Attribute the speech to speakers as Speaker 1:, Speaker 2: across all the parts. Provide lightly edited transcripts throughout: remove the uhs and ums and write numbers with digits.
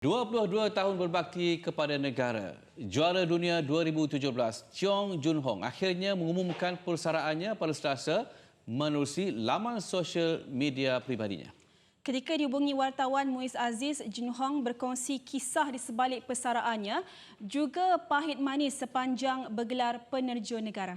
Speaker 1: 22 tahun berbakti kepada negara, juara dunia 2017 Cheong Jun Hong akhirnya mengumumkan persaraannya pada Selasa menerusi laman sosial media pribadinya.
Speaker 2: Ketika dihubungi wartawan Muiz Aziz, Jun Hong berkongsi kisah di sebalik persaraannya, juga pahit manis sepanjang bergelar penerjun negara.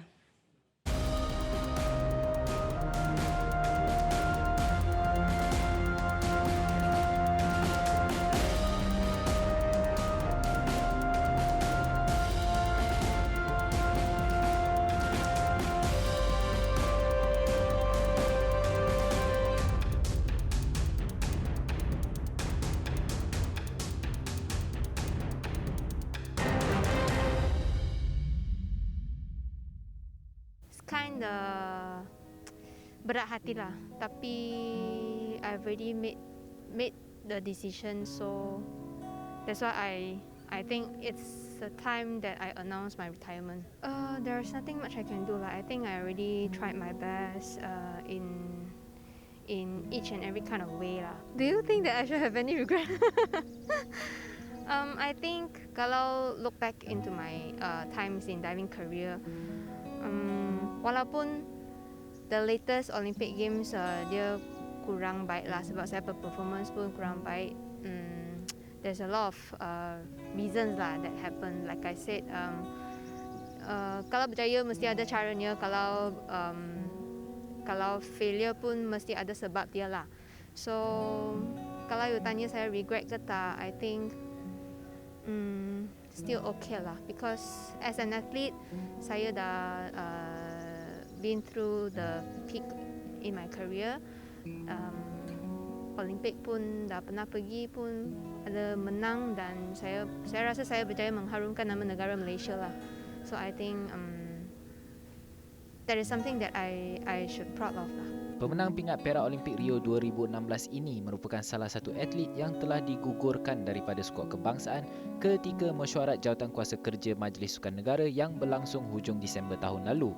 Speaker 3: Kinda berat hati lah, tapi I've already made the decision, so that's why I think it's the time that I announce my retirement. There's nothing much I can do lah. I think I already tried my best in each and every kind of way lah. Do you think that I should have any regret? I think kalau look back into my times in diving career, walaupun the latest Olympic Games dia kurang baik lah sebab saya performance pun kurang baik. There's a lot of reasons lah that happen. Like I said, kalau berjaya mesti ada caranya. Kalau failure pun mesti ada sebab dia lah. So kalau you tanya saya regret ke tak, I think still okay lah, because as an athlete saya dah been through the peak in my career. Olympic pun dah pernah pergi, pun ada menang, dan saya rasa saya berjaya mengharumkan nama negara Malaysia lah. So I think that is something that I should proud of lah.
Speaker 4: Pemenang pingat perak Olimpik Rio 2016 ini merupakan salah satu atlet yang telah digugurkan daripada skuad kebangsaan ketika mesyuarat Jawatankuasa Kerja Majlis Sukan Negara yang berlangsung hujung Disember tahun lalu.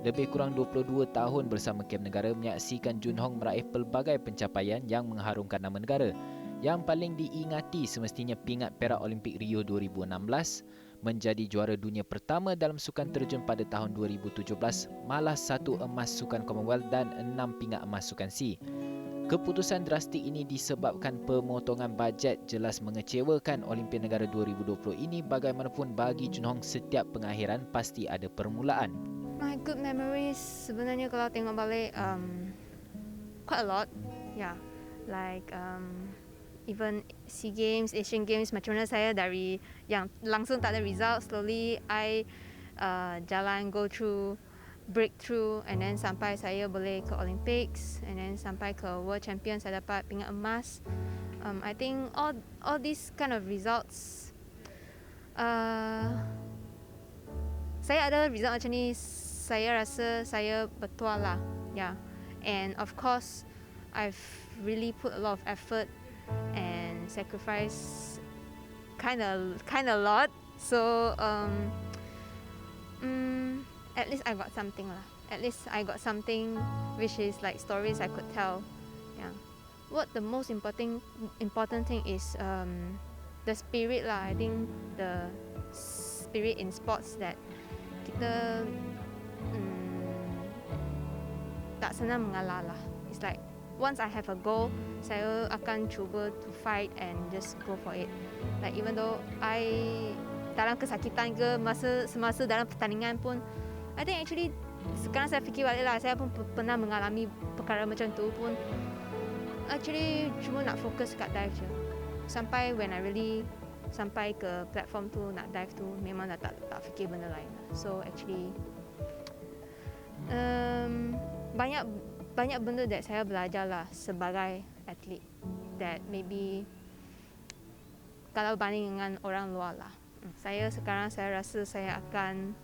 Speaker 4: Lebih kurang 22 tahun bersama kem negara menyaksikan Jun Hong meraih pelbagai pencapaian yang mengharumkan nama negara. Yang paling diingati semestinya pingat perak Olimpik Rio 2016, menjadi juara dunia pertama dalam sukan terjun pada tahun 2017, malah 1 emas sukan Commonwealth dan 6 pingat emas sukan SEA. Keputusan drastik ini disebabkan pemotongan bajet jelas mengecewakan Olimpiad Negara 2020 ini. Bagaimanapun bagi Jun Hong, setiap pengakhiran pasti ada permulaan.
Speaker 3: My good memories sebenarnya kalau tengok balik quite a lot. Yeah, like even SEA Games, Asian Games, macam mana saya dari yang langsung tak ada result, slowly I jalan go through breakthrough, and then sampai saya boleh ke Olympics, and then sampai ke World Champion saya dapat pingat emas. I think all these kind of results, saya ada result macam ni, saya rasa saya bertuah lah. Yeah, and of course I've really put a lot of effort and sacrifice kind of lot. So at least I got something lah. At least I got something which is like stories I could tell. Yeah. What the most important thing is the spirit lah. I think the spirit in sports that kita tak senang mengalah lah. It's like once I have a goal, saya akan cuba to fight and just go for it. Like even though I dalam kesakitan ke semasa dalam pertandingan pun, I think actually sekarang saya fikir balik lah, saya pun pernah mengalami perkara macam tu pun. Actually cuma nak fokus kat dive je. Sampai when I really sampai ke platform tu nak dive tu, memang dah tak fikir benda lain. So actually banyak benda that saya belajar lah sebagai atlet, that maybe kalau banding dengan orang luar lah. Sekarang saya rasa saya akan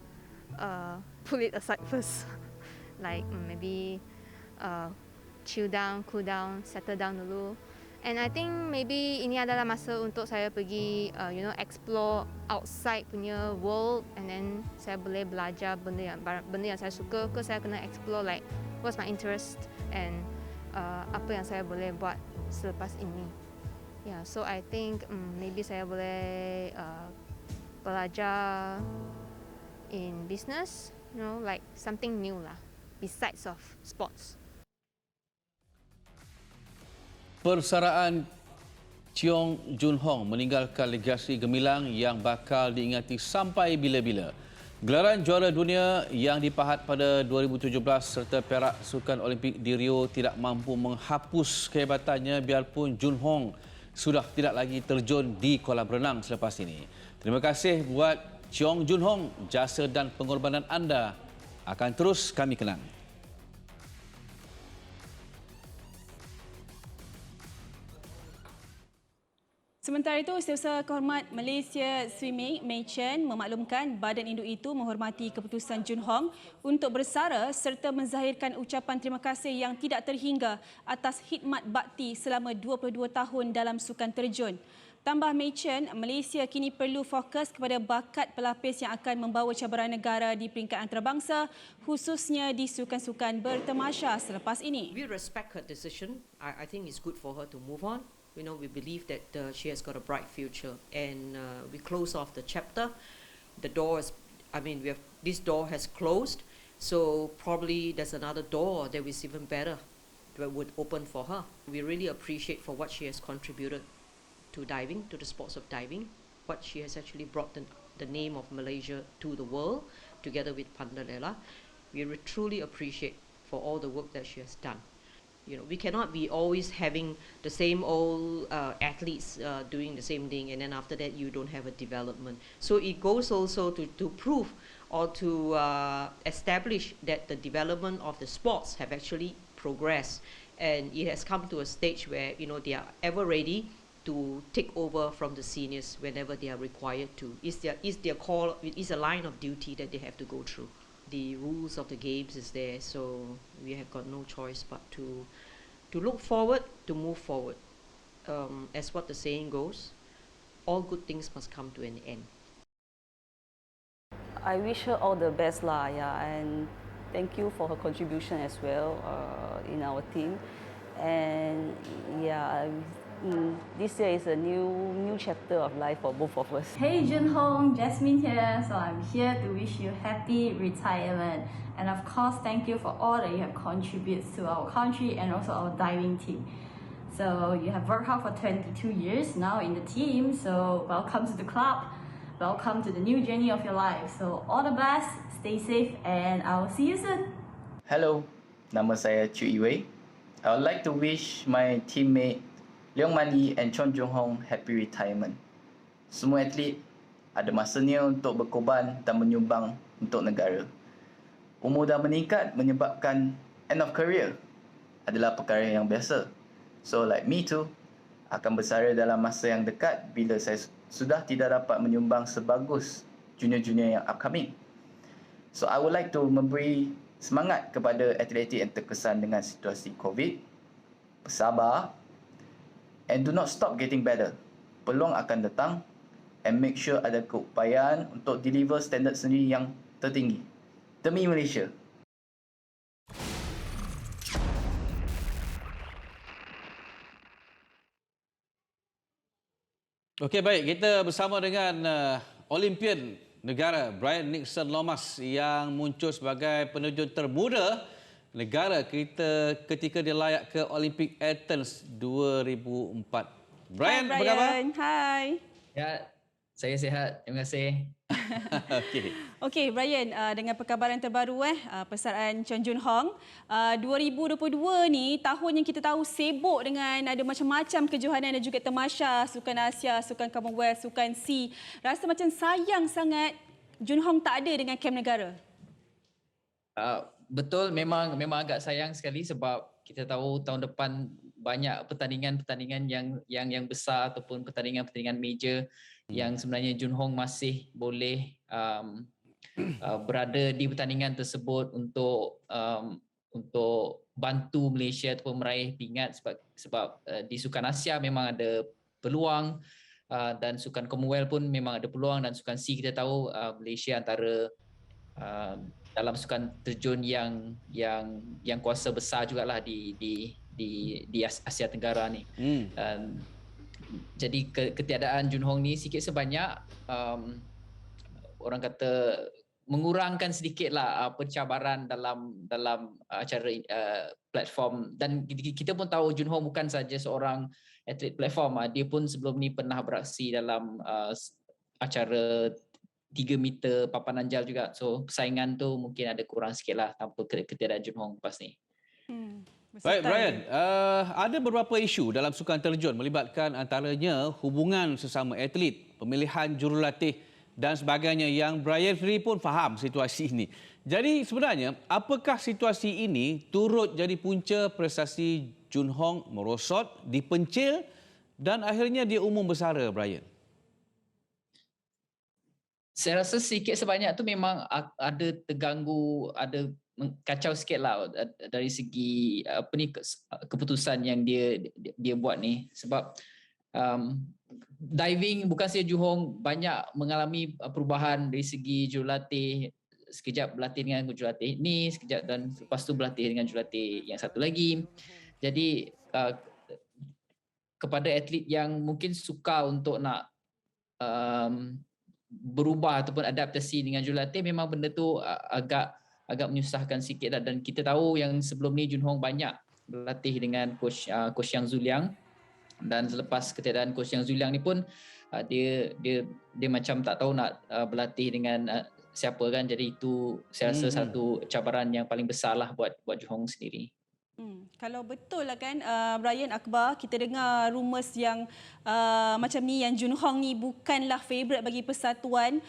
Speaker 3: pull it aside first. Like maybe chill down, cool down, settle down dulu. And I think maybe ini adalah masa untuk saya pergi explore outside punya world, and then saya boleh belajar benda yang saya suka ke. Saya kena explore like what's my interest and apa yang saya boleh buat selepas ini. Yeah, so I think maybe saya boleh belajar in business, like something new lah, besides of sports.
Speaker 1: Persaraan Cheong Jun Hong meninggalkan legasi gemilang yang bakal diingati sampai bila-bila. Gelaran juara dunia yang dipahat pada 2017 serta perak Sukan Olimpik di Rio tidak mampu menghapus kehebatannya biarpun Jun Hong sudah tidak lagi terjun di kolam renang selepas ini. Terima kasih buat Cheong Jun Hong, jasa dan pengorbanan anda akan terus kami kenang.
Speaker 2: Sementara itu, Setiausaha Kehormat Malaysia Swimming, Mei Chen, memaklumkan badan induk itu menghormati keputusan Jun Hong untuk bersara serta menzahirkan ucapan terima kasih yang tidak terhingga atas khidmat bakti selama 22 tahun dalam sukan terjun. Tambah Mei Chen, Malaysia kini perlu fokus kepada bakat pelapis yang akan membawa cabaran negara di peringkat antarabangsa, khususnya di sukan-sukan bertemasya selepas ini.
Speaker 5: We respect her decision. I think it's good for her to move on. We believe that she has got a bright future, and we close off the chapter. The door is, this door has closed, so probably there's another door that is even better that would open for her. We really appreciate for what she has contributed to diving, to the sports of diving, what she has actually brought the name of Malaysia to the world, together with Pandalela. We truly appreciate for all the work that she has done. We cannot be always having the same old athletes doing the same thing, and then after that you don't have a development. So it goes also to prove or to establish that the development of the sports have actually progressed, and it has come to a stage where they are ever ready to take over from the seniors whenever they are required to. It's their call. It is a line of duty that they have to go through. The rules of the games is there, so we have got no choice but to look forward, to move forward. As what the saying goes, all good things must come to an end.
Speaker 6: I wish her all the best lah, and thank you for her contribution as well in our team. And this year is a new chapter of life for both of us.
Speaker 7: Hey Jun Hong, Jasmine here. So I'm here to wish you happy retirement. And of course, thank you for all that you have contributed to our country and also our diving team. So you have worked hard for 22 years now in the team. So welcome to the club. Welcome to the new journey of your life. So all the best, stay safe, and I will see you soon.
Speaker 8: Hello, nama saya Chu Iwei. I would like to wish my teammate Leong Man Lee and Cheong Jun Hong happy retirement. Semua atlet ada masanya untuk berkorban dan menyumbang untuk negara. Umur dah meningkat menyebabkan end of career adalah perkara yang biasa. So like me too, akan bersara dalam masa yang dekat bila saya sudah tidak dapat menyumbang sebagus junior-junior yang upcoming. So I would like to memberi semangat kepada atlet-atlet yang terkesan dengan situasi COVID. Bersabar and do not stop getting better. Peluang akan datang, and make sure ada keupayaan untuk deliver standard sendiri yang tertinggi demi Malaysia.
Speaker 1: Okey, baik, kita bersama dengan Olimpian negara Brian Nixon Lomas yang muncul sebagai penerjun termuda negara kita ketika dia layak ke Olympic Athens 2004. Brian, apa khabar?
Speaker 2: Hai.
Speaker 9: Ya, saya sihat. Terima kasih.
Speaker 2: Okey, Brian, dengan perkabaran terbaru persaraan Cheong Jun Hong, 2022 ni tahun yang kita tahu sibuk dengan ada macam-macam kejohanan dan juga tamasya, Sukan Asia, Sukan Commonwealth, Sukan SEA. Rasa macam sayang sangat Jun Hong tak ada dengan kem negara.
Speaker 9: Betul, memang agak sayang sekali sebab kita tahu tahun depan banyak pertandingan-pertandingan yang besar ataupun pertandingan-pertandingan major yang sebenarnya Jun Hong masih boleh berada di pertandingan tersebut untuk bantu Malaysia ataupun meraih pingat sebab di Sukan Asia memang ada peluang dan Sukan Commonwealth pun memang ada peluang, dan Sukan SEA kita tahu Malaysia antara dalam sukan terjun yang kuasa besar jugalah di Asia Tenggara ni. jadi ketiadaan Jun Hong ni sikit sebanyak orang kata mengurangkan sedikitlah pencabaran dalam acara platform. Dan kita pun tahu Jun Hong bukan saja seorang atlet platform, dia pun sebelum ni pernah beraksi dalam acara 3 meter papan anjal juga. So persaingan tu mungkin ada kurang sikitlah tanpa ketiadaan Jun Hong lepas ni.
Speaker 1: Baik Brian, ada beberapa isu dalam sukan terjun melibatkan antaranya hubungan sesama atlet, pemilihan jurulatih dan sebagainya yang Brian sendiri pun faham situasi ini. Jadi sebenarnya apakah situasi ini turut jadi punca prestasi Jun Hong merosot, dipencil dan akhirnya dia umum bersara, Brian?
Speaker 9: Saya rasa sikit sebanyak tu memang ada terganggu, ada kacau sikit lah dari segi keputusan yang dia buat ni. Sebab diving bukan saja Jun Hong banyak mengalami perubahan dari segi jurulatih. Sekejap berlatih dengan jurulatih ni, sekejap dan lepas tu berlatih dengan jurulatih yang satu lagi. Jadi kepada atlet yang mungkin suka untuk nak berubah ataupun adaptasi dengan jurulatih, memang benda tu agak menyusahkan sikit lah. Dan kita tahu yang sebelum ni Jun Hong banyak berlatih dengan coach Yang Zuliang, dan selepas ketiadaan coach Yang Zuliang ni pun dia macam tak tahu nak berlatih dengan siapa kan. Jadi itu saya rasa satu cabaran yang paling besar lah buat Jun Hong sendiri.
Speaker 2: Kalau betul lah kan Brian Akbar, kita dengar rumours yang macam ni, yang Jun Hong ni bukanlah favourite bagi persatuan,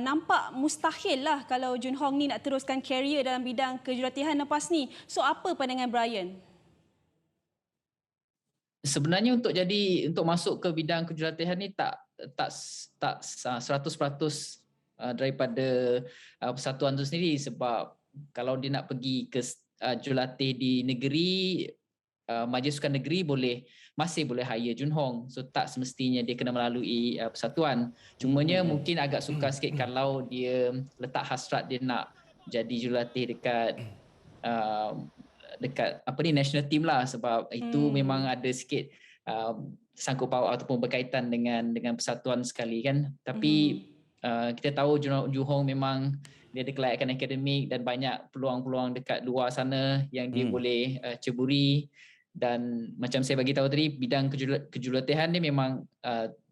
Speaker 2: nampak mustahil lah kalau Jun Hong ni nak teruskan karier dalam bidang kejurulatihan lepas ni. So apa pandangan Brian?
Speaker 9: Sebenarnya untuk masuk ke bidang kejurulatihan ni tak 100% daripada persatuan tu sendiri. Sebab kalau dia nak pergi ke jurulatih di negeri, Majlis Sukan Negeri masih boleh hire Jun Hong. So tak semestinya dia kena melalui persatuan. Cumanya mungkin agak sukar sikit kalau dia letak hasrat dia nak jadi jurulatih dekat national team lah. Sebab itu memang ada sikit sangkut paut ataupun berkaitan dengan persatuan sekali kan. Tapi kita tahu Jun Hong memang dia ada kelayakan akademik dan banyak peluang-peluang dekat luar sana yang dia boleh ceburi. Dan macam saya bagi tahu tadi, bidang kejurulatihan ni memang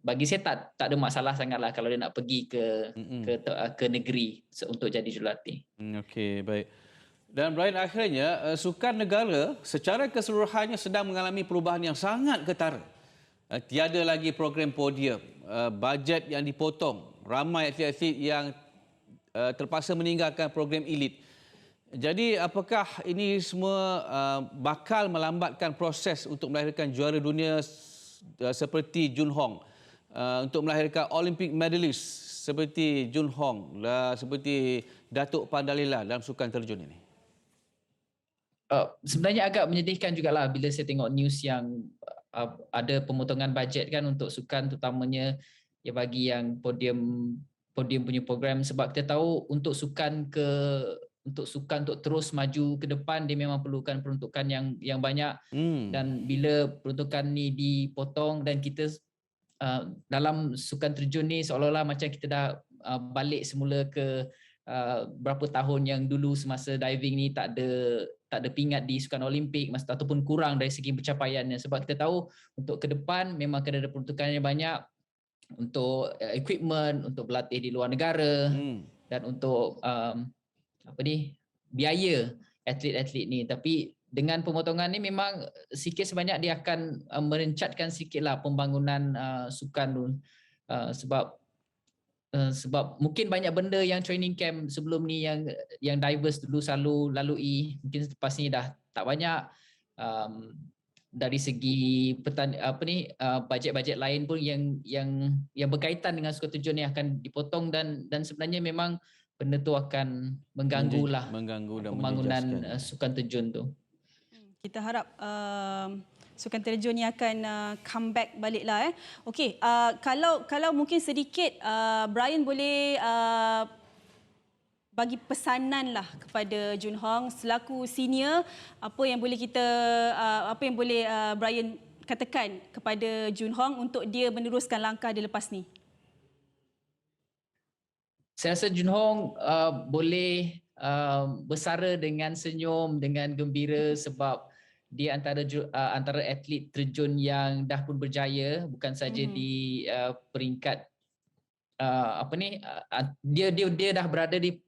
Speaker 9: bagi saya tak ada masalah sangatlah kalau dia nak pergi ke negeri untuk jadi jurulatih.
Speaker 1: Okey, baik. Dan Brian, akhirnya sukan negara secara keseluruhannya sedang mengalami perubahan yang sangat ketara. Tiada lagi program podium, bajet yang dipotong, ramai atlet-atlet yang terpaksa meninggalkan program elit. Jadi apakah ini semua bakal melambatkan proses untuk melahirkan juara dunia seperti Jun Hong, untuk melahirkan Olympic medalist seperti Jun Hong, seperti Datuk Pandalila dalam sukan terjun ini?
Speaker 9: Sebenarnya agak menyedihkan jugalah bila saya tengok news yang ada pemotongan bajet kan untuk sukan, terutamanya ya bagi yang podium punya program. Sebab kita tahu untuk sukan untuk terus maju ke depan, dia memang perlukan peruntukan yang banyak. Dan bila peruntukan ni dipotong dan kita dalam sukan terjun ni seolah-olah macam kita dah balik semula ke berapa tahun yang dulu semasa diving ni tak ada pingat di sukan Olimpik ataupun kurang dari segi pencapaiannya. Sebab kita tahu untuk ke depan memang kena ada peruntukan yang banyak untuk equipment, untuk berlatih di luar negara dan untuk biaya atlet-atlet ni. Tapi dengan pemotongan ni memang sikit sebanyak dia akan merencatkan sikitlah pembangunan sukan tu. Sebab mungkin banyak benda yang training camp sebelum ni yang divers dulu selalu lalui, mungkin lepas ni dah tak banyak. Dari segi bajet-bajet lain pun yang berkaitan dengan sukan terjun ni akan dipotong dan sebenarnya memang benda tu akan mengganggu pembangunan sukan terjun tu.
Speaker 2: Kita harap sukan terjun ni akan comeback baliklah. Okey, kalau mungkin sedikit Brian boleh bagi pesanan lah kepada Jun Hong selaku senior, apa yang boleh Brian katakan kepada Jun Hong untuk dia meneruskan langkah dia lepas ni?
Speaker 9: Saya rasa Jun Hong boleh bersara dengan senyum, dengan gembira sebab dia antara atlet terjun yang dah pun berjaya, bukan saja di peringkat dia dah berada di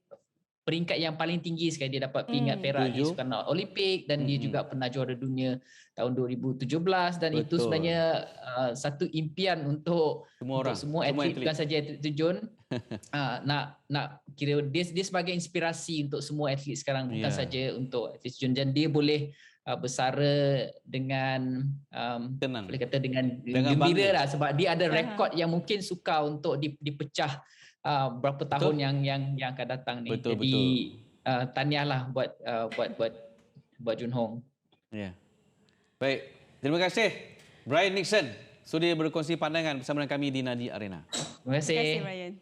Speaker 9: peringkat yang paling tinggi sekali. Dia dapat pingat perak di Sukan Olimpik dan dia juga pernah juara dunia tahun 2017 dan itu sebenarnya satu impian untuk semua atlet, bukan saja atlet terjun. nak kira dia sebagai inspirasi untuk semua atlet sekarang, bukan saja untuk atlet terjun, dan dia boleh bersara dengan boleh kata dengan gembira lah sebab dia ada rekod yang mungkin sukar untuk dipecah berapa tahun yang akan datang ni. Jadi tahniahlah buat Jun Hong.
Speaker 1: Ya. Baik, terima kasih Brian Nixon sudi berkongsi pandangan bersama dengan kami di Nadi Arena.
Speaker 9: Terima kasih.
Speaker 2: Terima kasih Brian.